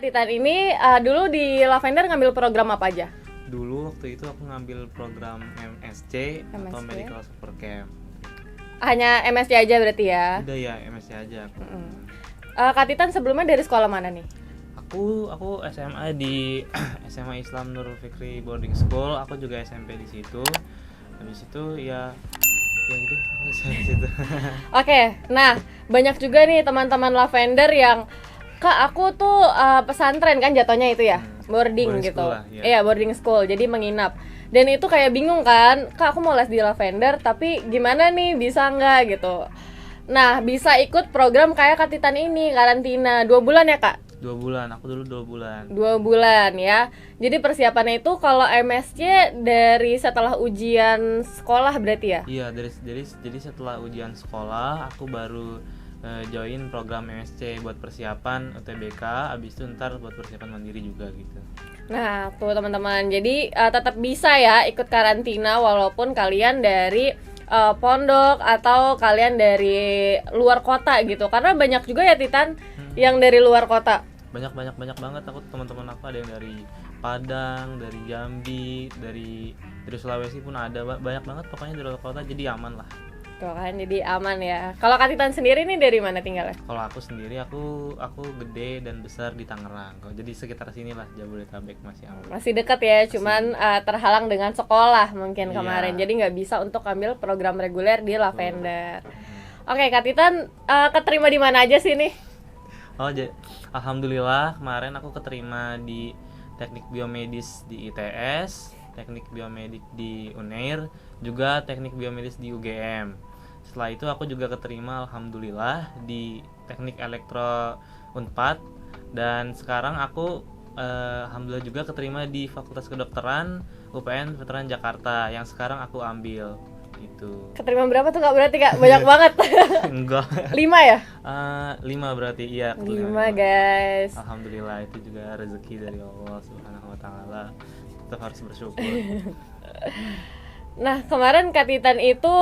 Titan ini dulu di Lavender ngambil program apa aja? Dulu waktu itu aku ngambil program MSc atau MSc. Medical Super Camp. Hanya MSc aja berarti ya? Udah ya MSc aja aku. Kak Titan sebelumnya dari sekolah mana nih? Aku SMA di SMA Islam Nurul Fikri Boarding School. Aku juga SMP di situ. Habis itu ya gitu. Aku di situ. Oke, nah banyak juga nih teman-teman Lavender yang Kak aku tuh pesantren kan jatuhnya itu ya, boarding gitu. School lah, ya. Iya boarding school, jadi menginap. Dan itu kayak bingung kan, Kak aku mau les di Lavender tapi gimana nih bisa nggak gitu. Nah bisa ikut program kayak Kak Titan ini, karantina 2 bulan ya Kak? 2 bulan, aku dulu 2 bulan. 2 bulan ya. Jadi persiapannya itu kalau MSc dari setelah ujian sekolah berarti ya? Iya, jadi setelah ujian sekolah aku baru join program MSc buat persiapan UTBK, abis itu ntar buat persiapan mandiri juga gitu. Nah, tuh teman-teman. Jadi tetap bisa ya ikut karantina walaupun kalian dari pondok atau kalian dari luar kota gitu. Karena banyak juga ya Titan yang dari luar kota. Banyak banget. Aku teman-teman aku ada yang dari Padang, dari Jambi, dari Sulawesi pun ada. Banyak banget pokoknya dari luar kota, jadi aman lah. Tuh kan, jadi aman ya. Kalau Kak Titan sendiri nih dari mana tinggalnya? Kalau aku sendiri aku gede dan besar di Tangerang. Jadi sekitar sinilah, Jabodetabek masih aman. Masih dekat ya, cuman terhalang dengan sekolah mungkin kemarin. Iya. Jadi nggak bisa untuk ambil program reguler di Lavender. Oke, Kak Titan keterima di mana aja sih nih? Alhamdulillah kemarin aku keterima di teknik biomedis di ITS, teknik biomedik di UNAIR, juga teknik biomedis di UGM. Setelah itu aku juga keterima alhamdulillah di teknik elektro Unpad, dan sekarang aku alhamdulillah juga keterima di Fakultas Kedokteran UPN Veteran Jakarta yang sekarang aku ambil gitu. Keterima berapa tuh Kak? Berarti Kak banyak banget. Enggak. 5 ya? 5 berarti, iya. 5 guys. Alhamdulillah, itu juga rezeki dari Allah Subhanahu wa taala. Tetap harus bersyukur. Nah, kemarin Kak Titan itu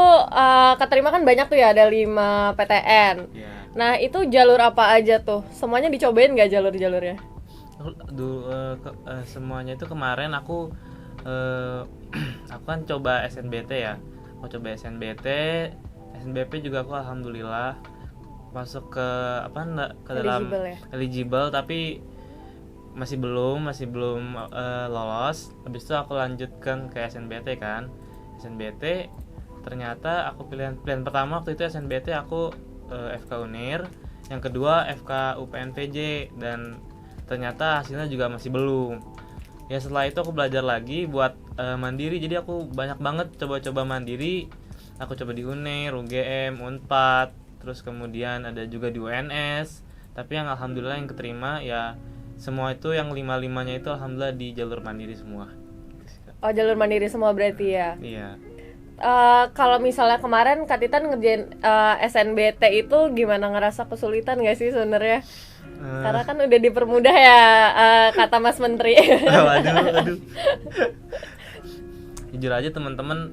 keterima kan banyak tuh ya, ada 5 PTN. Ya. Nah, itu jalur apa aja tuh? Semuanya dicobain nggak jalur-jalurnya? Semuanya itu kemarin aku kan coba SNBT ya. Aku coba SNBP juga aku alhamdulillah masuk ke dalam eligible, tapi masih belum lolos. Habis itu aku lanjutkan ke SNBT kan. SNBT ternyata aku pilihan pertama waktu itu SNBT aku FK Unir, yang kedua FK UPNPJ, dan ternyata hasilnya juga masih belum. Ya setelah itu aku belajar lagi buat mandiri, jadi aku banyak banget coba-coba mandiri. Aku coba di UNER, UGM, Unpad, terus kemudian ada juga di UNS. Tapi yang alhamdulillah yang keterima ya semua itu, yang 5-5-nya itu alhamdulillah di jalur mandiri semua. Oh, jalur mandiri semua berarti ya? Iya. Kalau misalnya kemarin Kak Titan ngerjain SNBT itu gimana, ngerasa kesulitan gak sih sebenarnya? Karena kan udah dipermudah ya kata Mas Menteri. Waduh. Jujur aja teman-teman,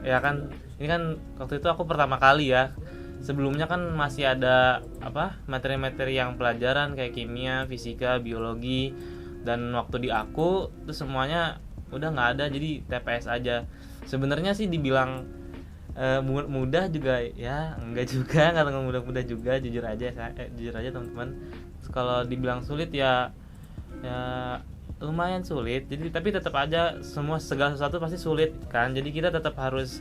ya kan ini kan waktu itu aku pertama kali ya. Sebelumnya kan masih ada materi-materi yang pelajaran kayak kimia, fisika, biologi, dan waktu di aku tuh semuanya udah nggak ada, jadi TPS aja. Sebenarnya sih dibilang mudah juga ya enggak juga, nggak mudah juga, jujur aja teman-teman. Kalau dibilang sulit ya lumayan sulit, jadi tapi tetap aja segala sesuatu pasti sulit kan, jadi kita tetap harus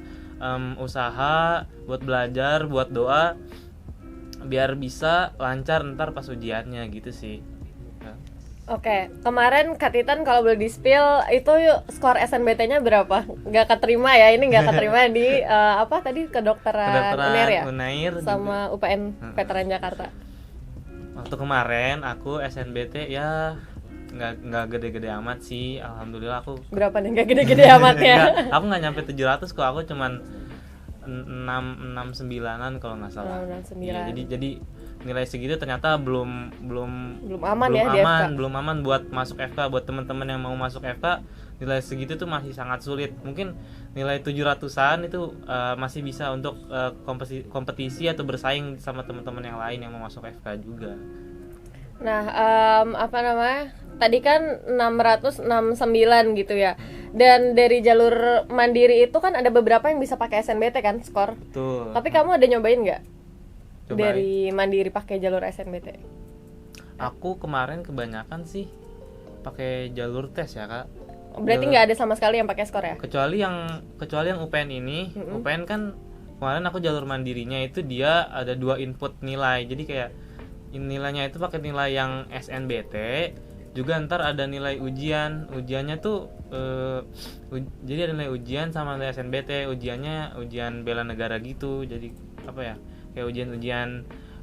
usaha buat belajar, buat doa biar bisa lancar ntar pas ujiannya gitu sih. Oke, kemarin Kak Titan kalau boleh di-spill itu skor SNBT-nya berapa? Nggak keterima ya, ini nggak keterima di kedokteran UNER ya? UNAIR sama juga. UPN Veteran Jakarta. Waktu kemarin aku SNBT ya nggak gede-gede amat sih, alhamdulillah aku. Berapa nih nggak gede-gede amatnya? Aku nggak nyampe 700 kok, aku cuman 69-an kalau nggak salah. 69. Ya, jadi nilai segitu ternyata belum aman ya di FK. Belum aman buat masuk FK. Buat teman-teman yang mau masuk FK, nilai segitu tuh masih sangat sulit. Mungkin nilai 700-an itu masih bisa untuk kompetisi atau bersaing sama teman-teman yang lain yang mau masuk FK juga. Nah, apa namanya? Tadi kan 669 gitu ya. Dan dari jalur mandiri itu kan ada beberapa yang bisa pakai SNBT kan skor. Betul. Tapi kamu ada nyobain nggak Cobain. dari mandiri pakai jalur SNBT? Aku kemarin kebanyakan sih pakai jalur tes ya kak. Berarti nggak ada sama sekali yang pakai skor ya? Kecuali yang UPN ini, UPN kan kemarin aku jalur mandirinya itu dia ada 2 input nilai. Jadi kayak nilainya itu pakai nilai yang SNBT, juga ntar ada nilai ujiannya tuh jadi ada nilai ujian sama nilai SNBT. Ujiannya ujian bela negara gitu, jadi apa ya, kayak ujian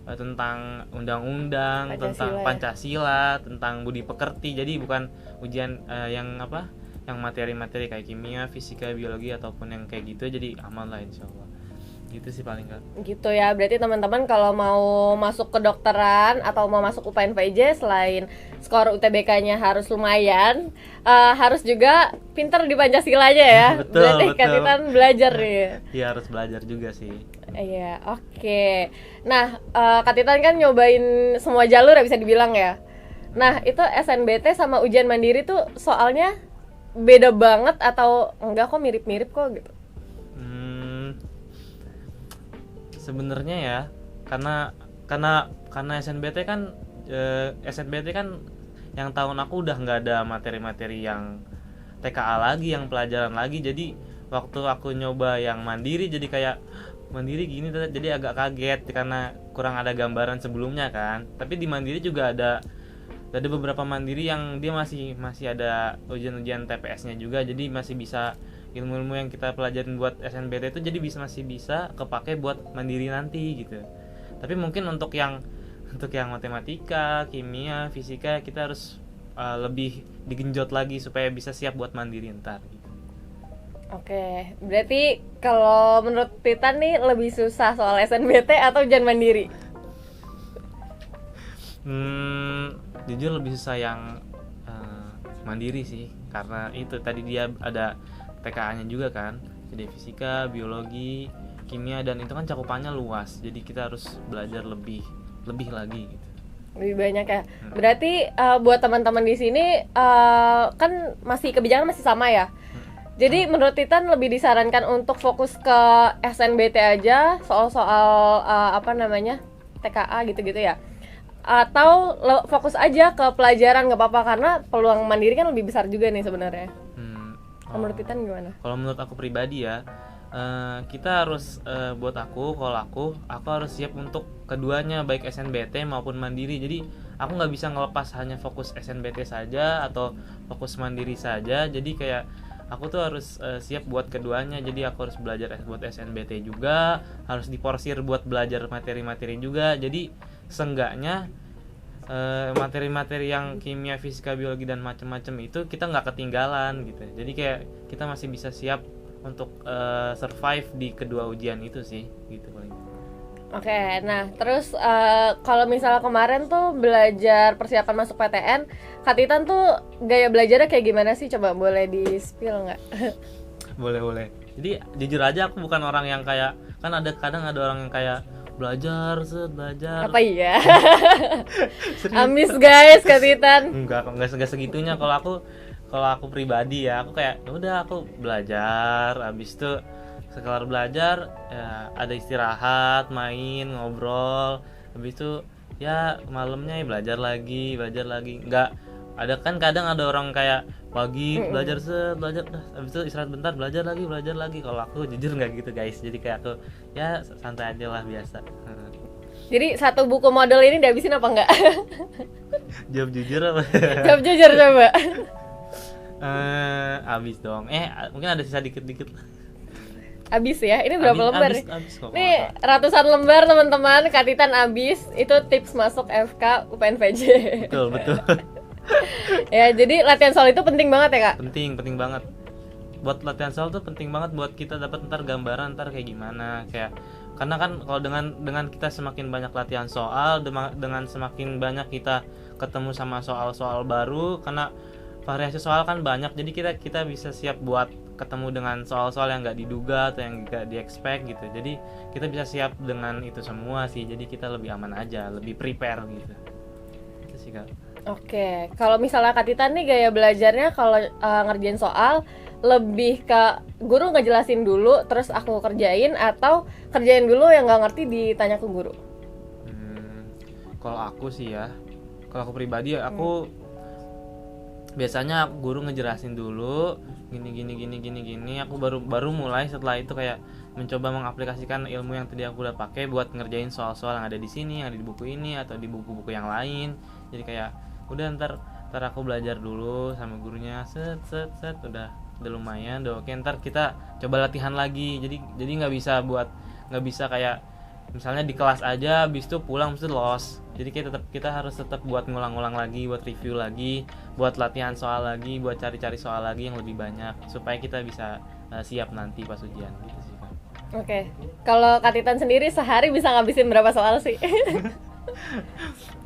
tentang undang-undang, tentang Pancasila, tentang budi pekerti. Jadi bukan ujian yang apa, yang materi-materi kayak kimia, fisika, biologi ataupun yang kayak gitu. Jadi aman lah insyaallah. Gitu sih paling kan. Gitu ya, berarti teman-teman kalau mau masuk ke dokteran atau mau masuk UPN VJ, selain skor UTBK-nya harus lumayan, harus juga pinter di Pancasilanya ya. Berarti Katitan belajar nih. Iya, harus belajar juga sih. Iya, oke. Nah, Katitan kan nyobain semua jalur ya bisa dibilang ya. Nah, itu SNBT sama ujian mandiri tuh soalnya beda banget atau enggak kok mirip-mirip kok gitu? Sebenarnya ya, karena SNBT kan yang tahun aku udah nggak ada materi-materi yang TKA lagi, yang pelajaran lagi. Jadi waktu aku nyoba yang mandiri, jadi kayak mandiri gini, jadi agak kaget karena kurang ada gambaran sebelumnya kan. Tapi di mandiri juga ada beberapa mandiri yang dia masih ada ujian-ujian TPS-nya juga, jadi masih bisa ilmu-ilmu yang kita pelajarin buat SNBT itu jadi masih bisa kepake buat mandiri nanti gitu. Tapi mungkin untuk yang matematika, kimia, fisika kita harus lebih digenjot lagi supaya bisa siap buat mandiri ntar gitu. Oke, berarti kalau menurut Titan nih lebih susah soal SNBT atau ujian mandiri? Jujur lebih susah yang mandiri sih, karena itu tadi dia ada TKA-nya juga kan, jadi fisika, biologi, kimia, dan itu kan cakupannya luas, jadi kita harus belajar lebih lagi gitu. Lebih banyak ya. Berarti buat teman-teman di sini kan masih kebijakan masih sama ya. Jadi menurut Titan lebih disarankan untuk fokus ke SNBT aja, soal-soal apa namanya TKA gitu-gitu ya. Atau fokus aja ke pelajaran nggak apa-apa karena peluang mandiri kan lebih besar juga nih sebenarnya. Menurut Titan gimana? Kalau menurut aku pribadi ya, kita harus kalau aku harus siap untuk keduanya, baik SNBT maupun mandiri. Jadi aku nggak bisa ngelepas hanya fokus SNBT saja atau fokus mandiri saja. Jadi kayak aku tuh harus siap buat keduanya. Jadi aku harus belajar buat SNBT juga, harus diporsir buat belajar materi-materi juga. Jadi seenggaknya materi-materi yang kimia, fisika, biologi dan macam-macam itu kita nggak ketinggalan gitu. Jadi kayak kita masih bisa siap untuk survive di kedua ujian itu sih gitu paling. Oke, nah terus kalau misalnya kemarin tuh belajar persiapan masuk PTN, Kak Titan tuh gaya belajarnya kayak gimana sih? Coba boleh di-spill nggak? Boleh. Jadi jujur aja aku bukan orang yang kayak, kan kadang ada orang yang kayak belajar. Apa iya? Ambis guys, Kak Titan. Enggak segitunya. Kalau aku pribadi ya, aku kayak udah aku belajar, habis itu sekelar belajar ya ada istirahat, main, ngobrol, habis itu ya malamnya ya belajar lagi. Enggak ada kan, kadang ada orang kayak pagi belajar habis itu istirahat bentar, belajar lagi. Kalau aku jujur nggak gitu guys, jadi kayak aku ya santai aja lah, biasa. Jadi satu buku model ini dihabisin apa enggak? Jawab jujur apa? Jawab jujur coba. Habis dong. Mungkin ada sisa dikit-dikit. Habis ya. Ini berapa lembar? Habis kok. Nih ratusan lembar teman-teman. Kak Titan habis. Itu tips masuk FK UPN VJ. Betul. Ya, jadi latihan soal itu penting banget ya, Kak? Penting banget. Buat latihan soal tuh penting banget buat kita dapat ntar gambaran ntar kayak gimana, kayak karena kan kalau dengan kita semakin banyak latihan soal, dengan semakin banyak kita ketemu sama soal-soal baru, karena variasi soal kan banyak, jadi kita bisa siap buat ketemu dengan soal-soal yang nggak diduga atau yang nggak di-expect gitu. Jadi kita bisa siap dengan itu semua sih, jadi kita lebih aman aja, lebih prepare gitu. gitu sih Kak. Oke, kalau misalnya Kak Titan nih gaya belajarnya kalau ngerjain soal lebih ke guru ngejelasin dulu terus aku kerjain, atau kerjain dulu yang nggak ngerti ditanya ke guru? Kalau aku sih ya, kalau aku pribadi ya, aku biasanya guru ngejelasin dulu gini, aku baru mulai setelah itu kayak mencoba mengaplikasikan ilmu yang tadi aku udah pakai buat ngerjain soal-soal yang ada di sini, yang ada di buku ini atau di buku-buku yang lain. Jadi kayak udah ntar aku belajar dulu sama gurunya, set udah lumayan, udah oke, ntar kita coba latihan lagi. Jadi nggak bisa kayak misalnya di kelas aja habis itu pulang mesti los. Jadi kita harus tetap buat ngulang-ngulang lagi, buat review lagi, buat latihan soal lagi, buat cari-cari soal lagi yang lebih banyak supaya kita bisa siap nanti pas ujian gitu sih Kak. Oke. Kalau Kak Titan sendiri sehari bisa ngabisin berapa soal sih?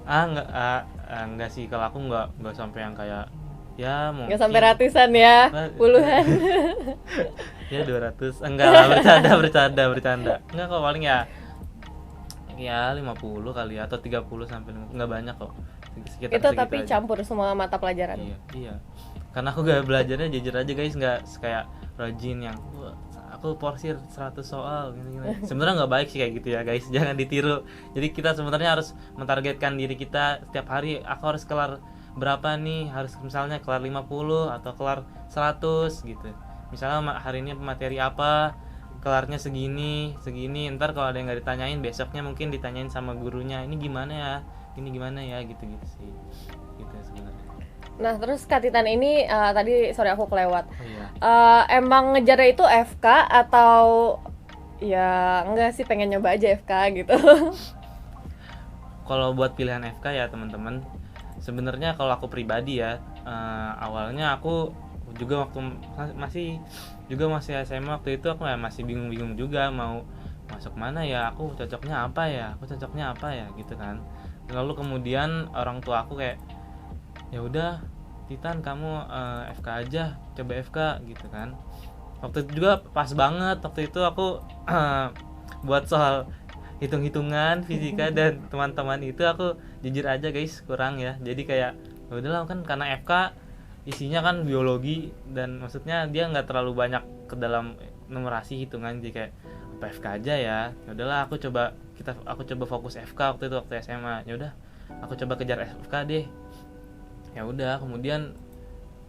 Enggak sih, kalau aku enggak sampai yang kayak ya mungkin nggak sampai ratusan ya, puluhan. Ya 200, enggak lah, bercanda. Enggak kok, paling ya 50 kali ya, atau 30 sampai 50, enggak banyak kok. Itu tapi aja. Campur semua mata pelajaran. Iya. Karena aku gak belajarnya jujur aja guys, enggak kayak rajin yang aku porsir 100 soal gini. Sebenarnya nggak baik sih kayak gitu ya guys, jangan ditiru. Jadi kita sebenarnya harus mentargetkan diri kita setiap hari, aku harus kelar berapa nih, harus misalnya kelar 50 atau kelar 100 gitu. Misalnya hari ini materi apa, kelarnya segini, ntar kalau ada yang nggak ditanyain besoknya mungkin ditanyain sama gurunya, ini gimana ya gitu sih, gitu sebenarnya. Nah terus Kak Titan ini tadi sorry aku kelewat. Iya. Emang ngejarnya itu FK atau ya enggak sih, pengen nyoba aja FK gitu? Kalau buat pilihan FK ya teman-teman, sebenarnya kalau aku pribadi ya, awalnya aku juga waktu masih SMA waktu itu aku masih bingung juga mau masuk mana ya, aku cocoknya apa ya gitu kan. Lalu kemudian orang tua aku kayak ya udah Titan kamu FK aja, coba FK gitu kan. Waktu itu juga pas banget, waktu itu aku buat soal hitung-hitungan fisika dan teman-teman itu aku jujur aja guys kurang ya. Jadi kayak ya udahlah kan karena FK isinya kan biologi dan maksudnya dia nggak terlalu banyak ke dalam numerasi hitungan, jadi kayak apa FK aja ya. Ya udahlah aku coba fokus FK waktu SMA. Ya udah aku coba kejar FK deh. Ya udah kemudian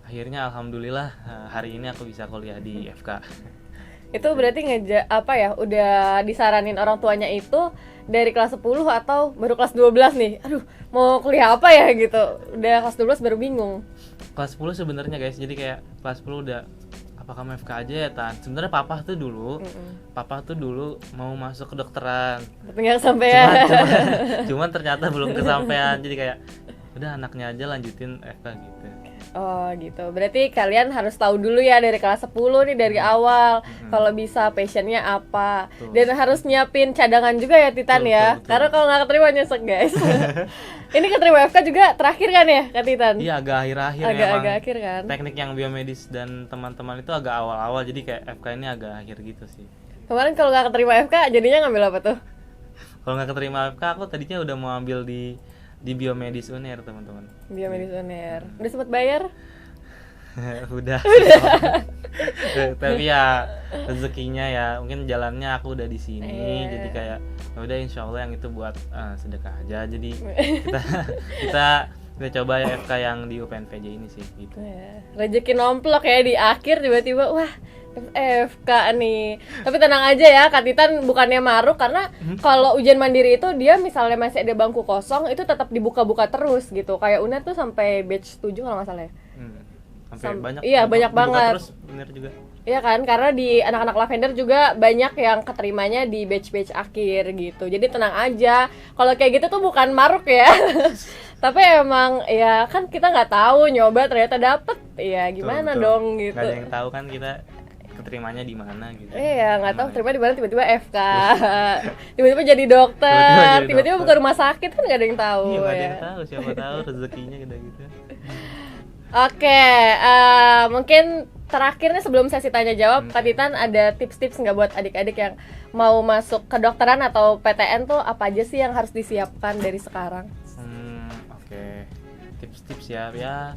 akhirnya alhamdulillah hari ini aku bisa kuliah di FK. Itu berarti udah disaranin orang tuanya itu dari kelas 10 atau baru kelas 12 nih? Aduh, mau kuliah apa ya gitu. Udah kelas 12 baru bingung. Kelas 10 sebenarnya guys. Jadi kayak kelas 10 udah apa kamu FK aja ya Tan. Sebenarnya papa tuh dulu mau masuk kedokteran. Tapi enggak kesampaian. Cuman ternyata belum kesampaian. Jadi kayak udah anaknya aja lanjutin FK gitu. Oh gitu, berarti kalian harus tahu dulu ya dari kelas 10 nih dari awal kalau bisa passionnya apa. Dan harus nyiapin cadangan juga ya Titan ya. Karena kalau nggak keterima nyesek guys. Ini keterima FK juga terakhir kan ya Kak Titan? Iya agak akhir-akhir. Agak akhir kan. Teknik yang biomedis dan teman-teman itu agak awal-awal, jadi kayak FK ini agak akhir gitu sih. Kemarin kalau nggak keterima FK jadinya ngambil apa tuh? Kalau nggak keterima FK aku tadinya udah mau ambil di biomedis UNER teman-teman. Biomedis UNER. Udah sempat bayar? Udah. Tapi ya rezekinya ya mungkin jalannya aku udah di sini. Jadi kayak udah insyaallah yang itu buat sedekah aja. Jadi kita coba ya FK yang di UPNPJ ini sih gitu. Rezeki nomplok ya di akhir tiba-tiba wah FK nih. Tapi tenang aja ya Kak Titan, bukannya maruk, karena kalau ujian mandiri itu dia misalnya masih ada bangku kosong itu tetap dibuka-buka terus gitu. Kayak UNER tuh sampai batch 7 kalau nggak salah ya. Sampai banyak. Iya, banyak banget. Terus UNER juga. Iya kan, karena di anak-anak Lavender juga banyak yang keterimanya di batch-batch akhir gitu. Jadi tenang aja. Kalau kayak gitu tuh bukan maruk ya. Tapi emang ya kan kita nggak tahu, nyoba ternyata dapet. Ya gimana betul. Dong gitu. Nggak ada yang tahu kan kita keterimanya di mana gitu. Iya, nggak tahu terima di mana, tiba-tiba FK. Tiba-tiba jadi dokter, tiba-tiba buka rumah sakit, kan nggak ada yang tahu. Iya, nggak ada yang tahu, siapa tahu rezekinya gitu. Oke, mungkin terakhir nih sebelum sesi tanya jawab, Kak Titan ada tips-tips nggak buat adik-adik yang mau masuk kedokteran atau PTN tuh apa aja sih yang harus disiapkan dari sekarang? Oke. tips-tips ya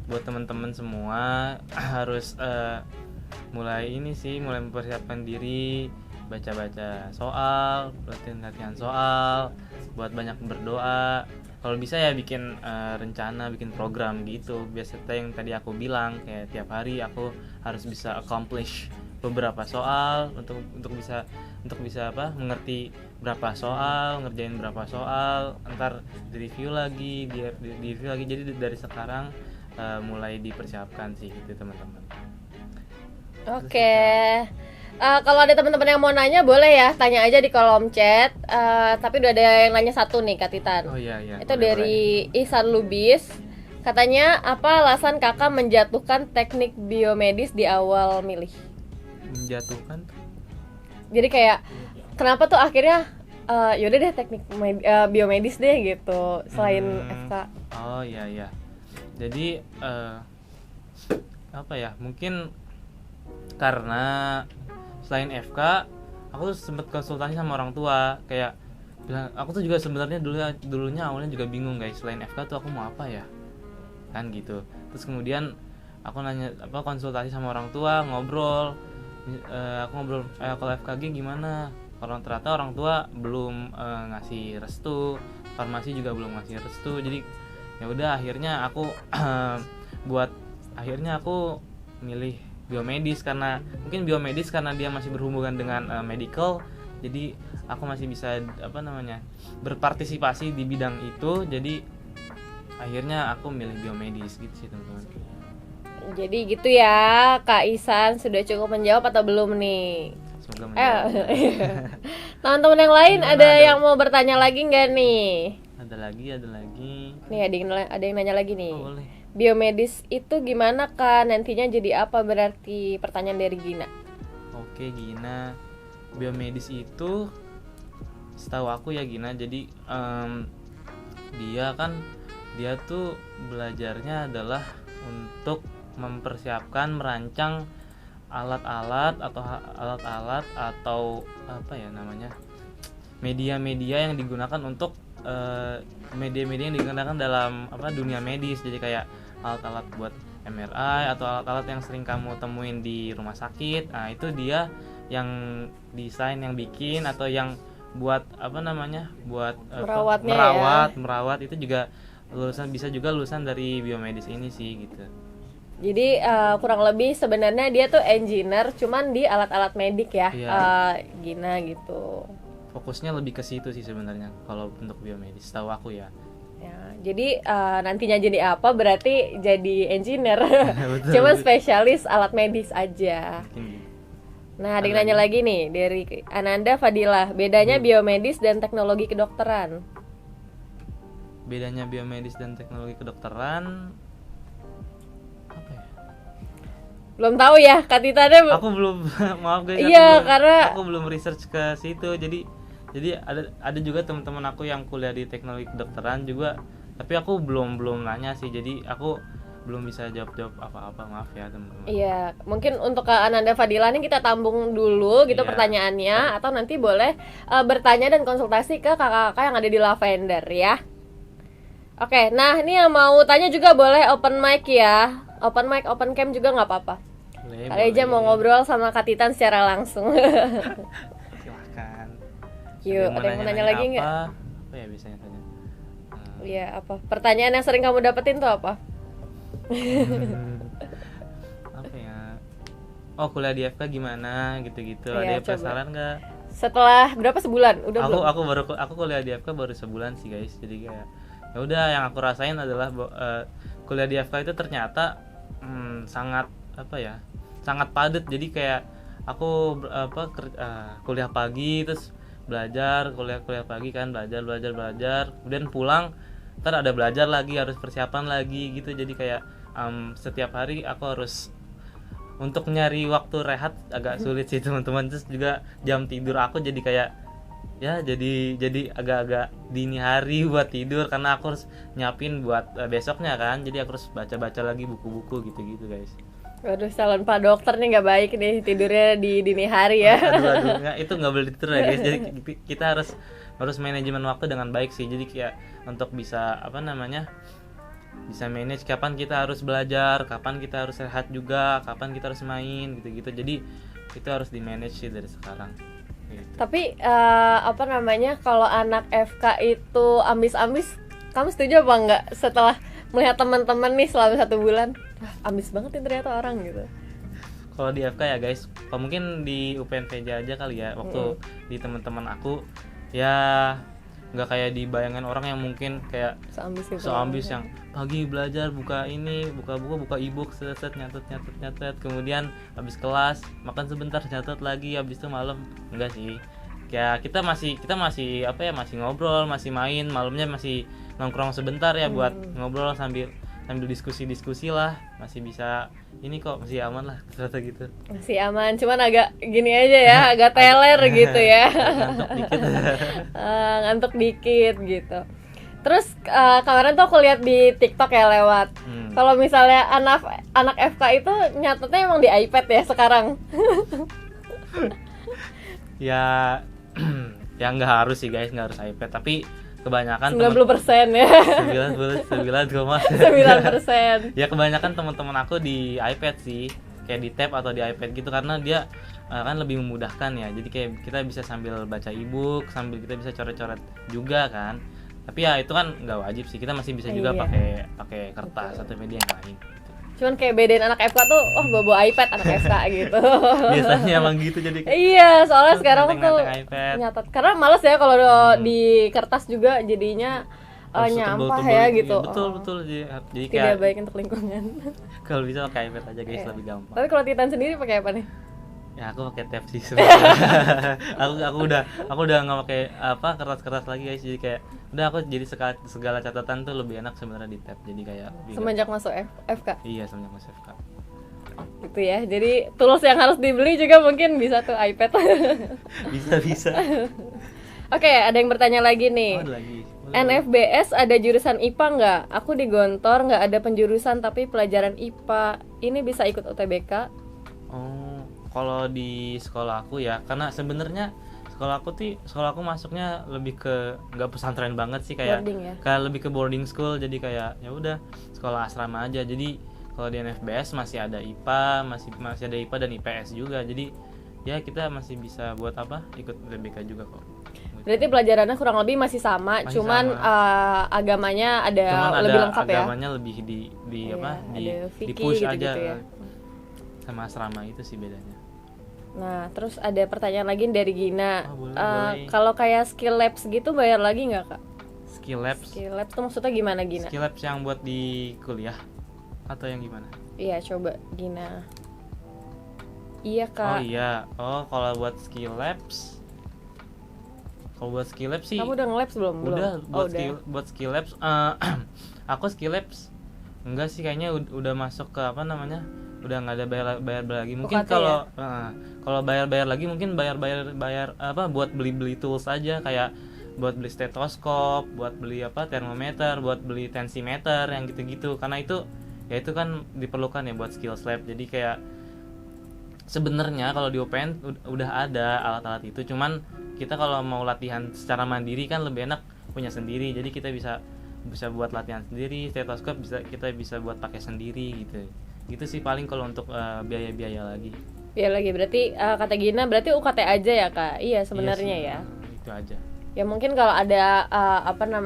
buat teman-teman semua harus mulai mempersiapkan diri, baca-baca soal, latihan soal, buat banyak berdoa. Kalau bisa ya bikin rencana, bikin program gitu. Biasanya yang tadi aku bilang, kayak tiap hari aku harus bisa accomplish beberapa soal untuk bisa mengerti berapa soal, ngerjain berapa soal, ntar di-review lagi. Jadi dari sekarang mulai dipersiapkan sih gitu teman-teman. Oke. Kalau ada teman-teman yang mau nanya boleh ya, tanya aja di kolom chat. Tapi udah ada yang nanya satu nih Kak Titan. Oh iya. Itu dari Ihsan Lubis. Katanya apa alasan kakak menjatuhkan teknik biomedis di awal milih? Menjatuhkan? Jadi kayak kenapa tuh akhirnya yaudah deh teknik biomedis deh gitu selain FK. Oh iya. Jadi mungkin karena selain FK aku sempet konsultasi sama orang tua, kayak bilang aku tuh juga sebenarnya dulunya awalnya juga bingung guys, selain FK tuh aku mau apa ya kan gitu. Terus kemudian aku konsultasi sama orang tua, ngobrol kalau FKG gimana, ternyata orang tua belum ngasih restu, farmasi juga belum ngasih restu. Jadi ya udah akhirnya aku aku milih biomedis karena dia masih berhubungan dengan medical, jadi aku masih bisa berpartisipasi di bidang itu. Jadi akhirnya aku milih biomedis gitu sih teman-teman. Jadi gitu ya Kak Ihsan, sudah cukup menjawab atau belum nih? Semoga menjawab. Teman-teman yang lain ada yang mau bertanya lagi nggak nih? Ada lagi. Nih ada yang nanya lagi nih. Oh, boleh. Biomedis itu gimana Kak? Nantinya jadi apa berarti? Pertanyaan dari Gina. Oke Gina, biomedis itu setahu aku ya Gina, jadi dia tuh belajarnya adalah untuk merancang alat-alat atau media-media yang digunakan untuk media-media yang digunakan dalam dunia medis. Jadi kayak alat-alat buat MRI atau alat-alat yang sering kamu temuin di rumah sakit. Nah, itu dia yang desain, yang bikin, atau yang buat merawat itu juga lulusan dari biomedis ini sih gitu. Jadi kurang lebih sebenarnya dia tuh engineer cuman di alat-alat medik ya. Gina gitu. Fokusnya lebih ke situ sih sebenarnya kalau untuk biomedis, tahu aku ya. Jadi nantinya jadi apa berarti jadi engineer. Cuma spesialis alat medis aja. Nah, ada yang nanya lagi nih dari Ananda Fadilah, bedanya biomedis dan teknologi kedokteran. Bedanya biomedis dan teknologi kedokteran apa ya? Belum tahu ya, Kak Tita deh. Aku belum maaf guys. Iya, karena aku belum research ke situ. Jadi ada juga teman-teman aku yang kuliah di teknologi kedokteran juga, tapi aku belum nanya sih. Jadi aku belum bisa jawab apa-apa, maaf ya teman-teman. Iya, mungkin untuk Kak Ananda Fadila nih kita tambung dulu gitu pertanyaannya, atau nanti boleh bertanya dan konsultasi ke kakak-kakak yang ada di Lavender ya. Oke, nah ini yang mau tanya juga boleh open mic ya, open mic, open cam juga nggak apa-apa. Kali aja mau ngobrol sama Kak Titan secara langsung. Silahkan. Yuk, ada yang mau nanya lagi nggak? Apa ya biasanya tanya? Iya, apa? Pertanyaan yang sering kamu dapetin tuh apa? Apa ya? Oh, kuliah di FK gimana gitu-gitu. Ada yang penasaran nggak? Setelah berapa sebulan? Udah belum? Aku kuliah di FK baru sebulan sih guys. Jadi kayak ya udah, yang aku rasain adalah kuliah di FK itu ternyata sangat sangat padat. Jadi kayak aku kuliah pagi terus belajar, kuliah pagi kan, belajar, kemudian pulang ntar ada belajar lagi, harus persiapan lagi gitu. Jadi kayak setiap hari aku harus untuk nyari waktu rehat agak sulit sih teman-teman. Terus juga jam tidur aku jadi kayak jadi agak-agak dini hari buat tidur karena aku harus nyiapin buat besoknya kan. Jadi aku harus baca lagi buku-buku gitu guys. Waduh, calon Pak Dokter nih nggak baik nih tidurnya di dini hari ya. Aduh, itu nggak boleh tidur ya guys. Jadi kita harus manajemen waktu dengan baik sih. Jadi kayak untuk bisa bisa manage kapan kita harus belajar, kapan kita harus rehat juga, kapan kita harus main gitu-gitu. Jadi itu harus di manage sih dari sekarang gitu. Tapi apa namanya, kalau anak FK itu ambis-ambis, kamu setuju apa enggak setelah melihat teman-teman nih selama 1 bulan? Wah, ambis banget nih ternyata orang gitu. Kalau di FK ya guys, mungkin di UPN-VJ aja kali ya. Waktu di teman-teman aku ya nggak kayak di bayangan orang yang mungkin kayak Seambis gitu. seambis yang pagi belajar, buka ini, buka buku, buka e-book, set nyatet, kemudian habis kelas makan sebentar, nyatet lagi, habis itu malam. Enggak sih. Ya kita masih apa ya, masih ngobrol, masih main, malamnya masih nongkrong sebentar ya buat ngobrol sambil diskusi lah, masih bisa ini kok, masih aman lah ternyata gitu. Masih aman, cuman agak gini aja ya, agak teler gitu ya. Ngantuk dikit. Ngantuk dikit gitu. Terus kemarin tuh aku lihat di TikTok ya lewat. Kalau misalnya anak FK itu nyatetnya emang di iPad ya sekarang. Ya ya nggak harus sih guys, nggak harus iPad, tapi kebanyakan 90% ya. 99,9%. Ya kebanyakan teman-teman aku di iPad sih, kayak di tab atau di iPad gitu, karena dia kan lebih memudahkan ya. Jadi kayak kita bisa sambil baca e-book, sambil kita bisa coret-coret juga kan. Tapi ya itu kan nggak wajib sih, kita masih bisa juga pakai kertas atau media yang lain. Cuman kayak bedain anak FK tuh, bawa iPad anak FK gitu. Biasanya emang gitu jadi. Iya, soalnya sekarang tuh iPad. nyatet. Karena males ya kalau di kertas juga jadinya nyampah ya gitu. Betul. Jadi tidak baik untuk lingkungan. Kalau bisa pakai iPad aja guys, lebih gampang. Tapi kalau Titan sendiri pakai apa nih? Ya aku pakai tab sih sebenarnya. aku udah nggak pakai kertas lagi guys, jadi kayak udah aku jadi segala catatan tuh lebih enak sebenarnya di tab, jadi kayak semenjak masuk FK. Iya, semenjak masuk FK Gitu ya, jadi tools yang harus dibeli juga mungkin bisa tuh iPad. bisa. Oke, ada yang bertanya lagi nih. Ada lagi. NFBS ada jurusan IPA nggak? Aku di Gontor nggak ada penjurusan tapi pelajaran IPA. Ini bisa ikut UTBK? Kalau di sekolah aku ya, karena sebenarnya sekolah aku masuknya lebih ke nggak pesantren banget sih, kayak boarding ya? Kayak lebih ke boarding school, jadi kayak ya udah sekolah asrama aja. Jadi kalau di NFBS masih ada IPA, masih ada IPA dan IPS juga. Jadi ya kita masih bisa buat ikut UTBK juga kok. Berarti pelajarannya kurang lebih masih sama, cuman agamanya ada lebih lengkap ya. Agamanya lebih di push gitu aja ya. Sama asrama itu sih bedanya. Nah, terus ada pertanyaan lagi dari Gina. Boleh. Kalau kayak skill labs gitu bayar lagi nggak, Kak? Skill labs tuh maksudnya gimana, Gina? Skill labs yang buat di kuliah atau yang gimana? Iya, coba Gina. Iya, Kak. Oh iya. Kalau buat skill labs sih. Kamu udah nge-labs belum? Udah. Buat skill labs aku skill labs enggak sih, kayaknya udah masuk ke udah nggak ada bayar lagi. Mungkin kalau bayar lagi mungkin bayar buat beli tools aja, kayak buat beli stetoskop, buat beli termometer, buat beli tensimeter yang gitu-gitu, karena itu kan diperlukan ya buat skills lab. Jadi kayak sebenarnya kalau di UPN udah ada alat-alat itu, cuman kita kalau mau latihan secara mandiri kan lebih enak punya sendiri. Jadi kita bisa buat latihan sendiri, stetoskop kita bisa buat pakai sendiri gitu sih paling kalau untuk biaya lagi. Berarti kata Gina berarti UKT aja ya, Kak? Iya sebenarnya ya. Itu aja. Ya mungkin kalau ada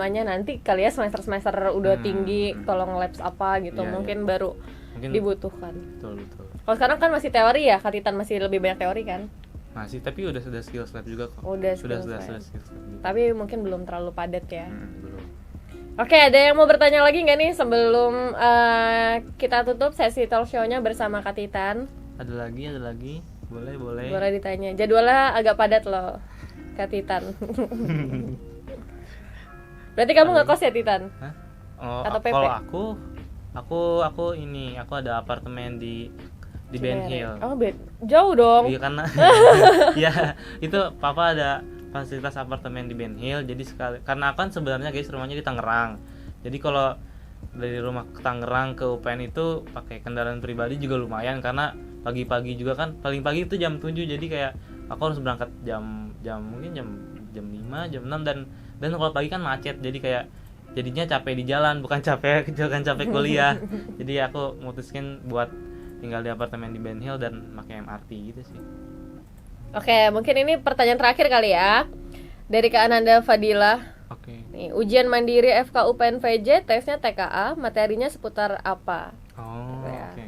nanti kali ya semester udah tinggi, tolong labs apa gitu, mungkin baru dibutuhkan. Betul. Kalau sekarang kan masih teori ya, Kak Titan masih lebih banyak teori kan? Masih, tapi sudah skills lab juga kok. Sudah skills lab juga. Tapi mungkin belum terlalu padat ya. Belum. Oke, ada yang mau bertanya lagi nggak nih sebelum kita tutup sesi talk show-nya bersama Kak Titan? Ada lagi? Boleh. Boleh ditanya. Jadwalnya agak padat loh, Kak Titan. Berarti kamu nggak kos ya, Titan? Hah? Atau PP? Kalau aku ada apartemen di Ben Hill. Oh, jauh dong. Iya, karena ya itu papa ada fasilitas apartemen di Ben Hill. Jadi karena kan sebenarnya guys rumahnya di Tangerang. Jadi kalau dari rumah ke Tangerang ke UPN itu pakai kendaraan pribadi juga lumayan, karena pagi-pagi juga kan, paling pagi itu jam 7. Jadi kayak aku harus berangkat mungkin jam 5, jam 6 dan kalau pagi kan macet. Jadi kayak jadinya capek di jalan, bukan capek kuliah. Jadi aku mutuskin buat tinggal di apartemen di Ben Hill dan pakai MRT gitu sih. Oke, mungkin ini pertanyaan terakhir kali ya dari Kak Ananda Fadilah. Oke. Nih, ujian mandiri FK UPN VJ, tesnya TKA, materinya seputar apa? Oh, Ya. oke.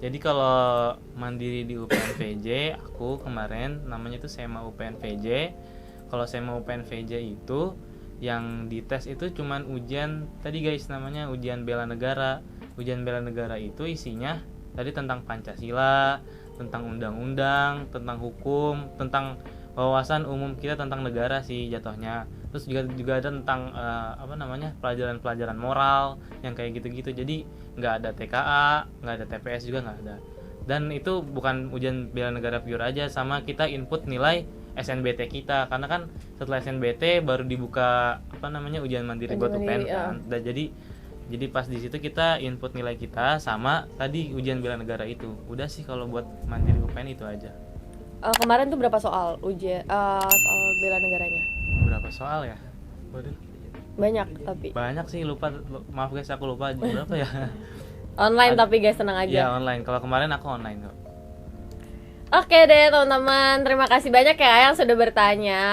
Jadi kalau mandiri di UPN VJ, aku kemarin namanya itu SEMA UPN VJ. Kalau SEMA UPN VJ itu yang dites itu cuman ujian tadi guys, namanya ujian bela negara. Ujian bela negara itu isinya tadi tentang Pancasila, tentang undang-undang, tentang hukum, tentang wawasan umum kita tentang negara sih jatuhnya. Terus juga ada tentang pelajaran-pelajaran moral yang kayak gitu-gitu. Jadi nggak ada TKA, nggak ada TPS juga nggak ada. Dan itu bukan ujian bela negara pure aja, sama kita input nilai SNBT kita, karena kan setelah SNBT baru dibuka ujian mandiri buat UPN kan. Dan jadi pas di situ kita input nilai kita sama tadi ujian bela negara itu. Udah sih kalau buat mandiri UPN itu aja. Kemarin tuh berapa soal soal bela negaranya? Berapa soal ya? Waduh. Banyak tapi. Banyak sih, lupa. Maaf guys, aku lupa berapa ya. Online tapi guys, tenang aja. Iya, online. Kalau kemarin aku online kok. Oke deh teman-teman, terima kasih banyak ya yang sudah bertanya.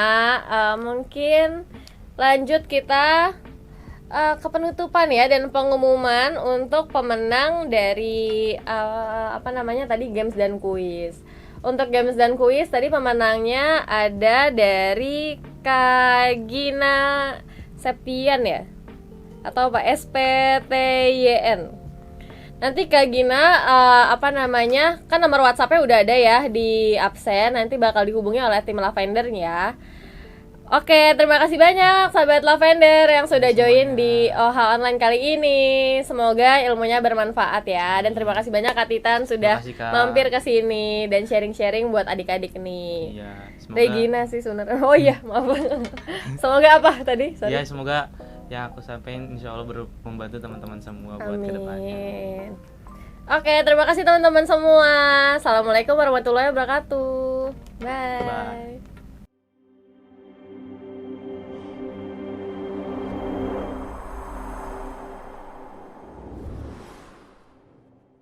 Mungkin lanjut kita ke penutupan ya dan pengumuman untuk pemenang dari tadi games dan kuis. Untuk games dan kuis tadi pemenangnya ada dari Kak Gina Septian ya, atau apa SPTYN. Nanti Kak Gina kan nomor WhatsApp-nya udah ada ya di absen, nanti bakal dihubungi oleh tim Lavender ya. Oke, terima kasih banyak sahabat Lavender yang sudah join di OH Online kali ini. Semoga ilmunya bermanfaat ya. Dan terima kasih banyak Kak Titan sudah mampir ke sini dan sharing-sharing buat adik-adik nih. Iya, semoga Regina sih sebenarnya. Oh iya, maaf. Semoga apa tadi? Iya, semoga yang aku sampaikan insya Allah membantu teman-teman semua buat kedepannya. Oke, terima kasih teman-teman semua. Assalamualaikum warahmatullahi wabarakatuh. Bye.